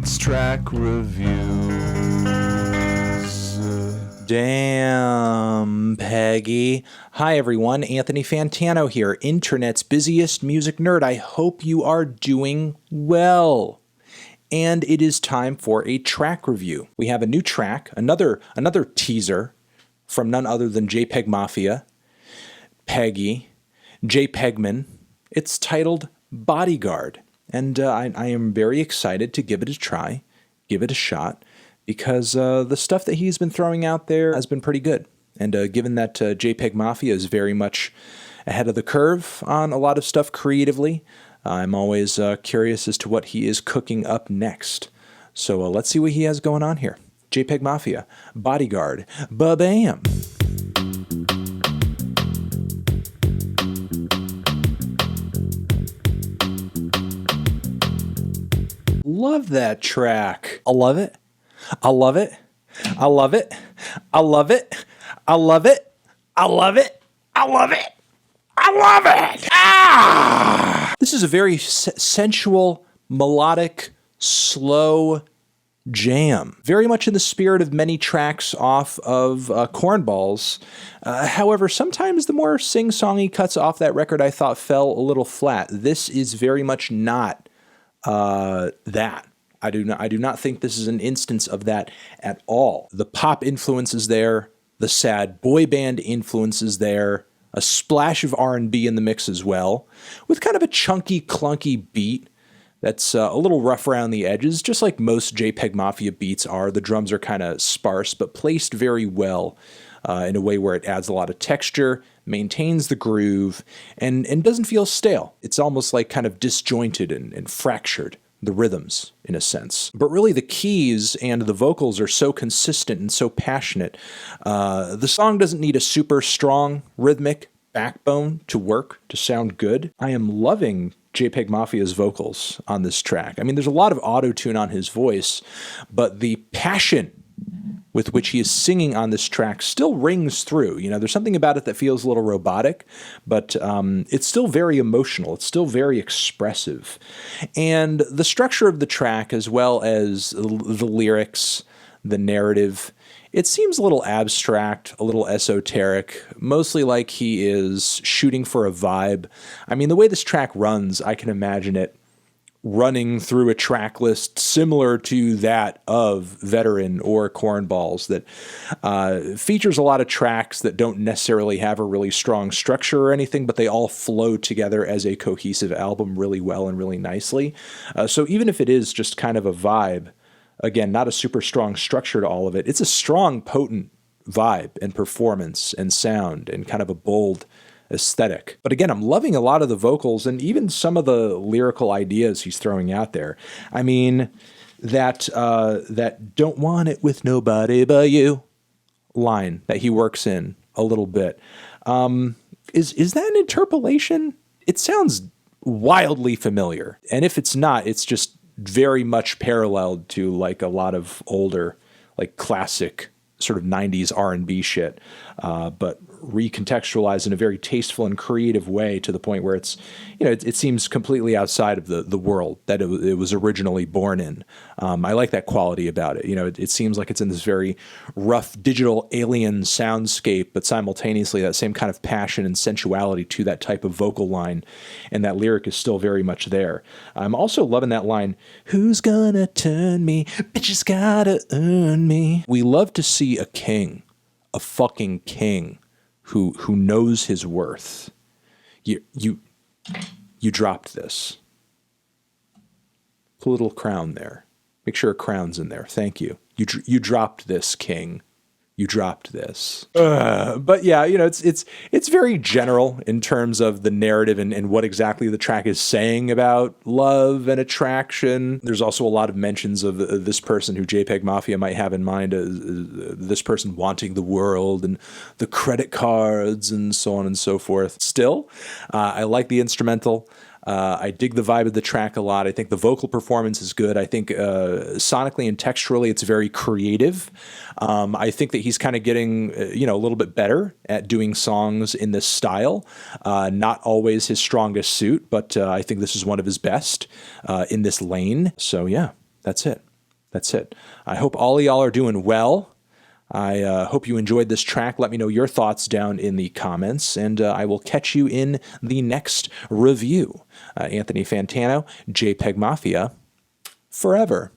It's track reviews. Damn, Peggy. Hi, everyone. Anthony Fantano here, internet's busiest music nerd. I hope you are doing well. And it is time for a track review. We have a new track, another teaser from none other than Jpegmafia, Peggy, Jpegman. It's titled Bodyguard. And I am very excited to give it a try, give it a shot, because the stuff that he's been throwing out there has been pretty good. And given that Jpegmafia is very much ahead of the curve on a lot of stuff creatively, I'm always curious as to what he is cooking up next. So let's see what he has going on here. Jpegmafia, Bodyguard, ba-bam! Love that track. I love it. I love it. I love it. I love it. I love it. I love it. I love it. I love it. Ah! This is a very sensual, melodic, slow jam. Very much in the spirit of many tracks off of Cornballs. However, sometimes the more sing-songy cuts off that record I thought fell a little flat. This is very much not that. I do not think this is an instance of that at all. The pop influence is there, the sad boy band influence is there, a splash of R&B in the mix as well, with kind of a chunky, clunky beat that's a little rough around the edges, just like most Jpegmafia beats are. The drums are kind of sparse, but placed very well in a way where it adds a lot of texture, maintains the groove, and doesn't feel stale. It's almost like kind of disjointed and fractured, the rhythms, in a sense. But really the keys and the vocals are so consistent and so passionate. The song doesn't need a super strong rhythmic backbone to work, to sound good. I am loving Jpegmafia's vocals on this track. I mean, there's a lot of auto-tune on his voice, but the passion with which he is singing on this track still rings through. You know, there's something about it that feels a little robotic, but it's still very emotional. It's still very expressive. And the structure of the track, as well as the lyrics, the narrative, it seems a little abstract, a little esoteric, mostly like he is shooting for a vibe. I mean, the way this track runs, I can imagine it running through a track list similar to that of Veteran or Cornballs that features a lot of tracks that don't necessarily have a really strong structure or anything, but they all flow together as a cohesive album really well and really nicely. So even if it is just kind of a vibe, again, not a super strong structure to all of it, it's a strong, potent vibe and performance and sound and kind of a bold aesthetic. But again, I'm loving a lot of the vocals and even some of the lyrical ideas he's throwing out there. I mean, that "don't want it with nobody but you" line that he works in a little bit. Is that an interpolation? It sounds wildly familiar. And if it's not, it's just very much paralleled to like a lot of older, like classic sort of 90s R&B shit, but recontextualized in a very tasteful and creative way to the point where it's, you know, it seems completely outside of the world that it was originally born in. I like that quality about it. You know, it seems like it's in this very rough digital alien soundscape, but simultaneously that same kind of passion and sensuality to that type of vocal line, and that lyric is still very much there. I'm also loving that line, "Who's gonna turn me? Bitches gotta earn me." We love to see a king, a fucking king, who knows his worth. You dropped this. Put a little crown there. Make sure a crown's in there. Thank you. You dropped this, king. You dropped this. But yeah, you know, it's very general in terms of the narrative and what exactly the track is saying about love and attraction. There's also a lot of mentions of this person who Jpegmafia might have in mind, this person wanting the world and the credit cards and so on and so forth. Still, I like the instrumental. I dig the vibe of the track a lot. I think the vocal performance is good. I think sonically and texturally it's very creative. I think that he's kind of getting, a little bit better at doing songs in this style. Not always his strongest suit, but I think this is one of his best in this lane. So yeah, that's it. That's it. I hope all of y'all are doing well. I hope you enjoyed this track. Let me know your thoughts down in the comments, and I will catch you in the next review. Anthony Fantano, Jpegmafia, forever.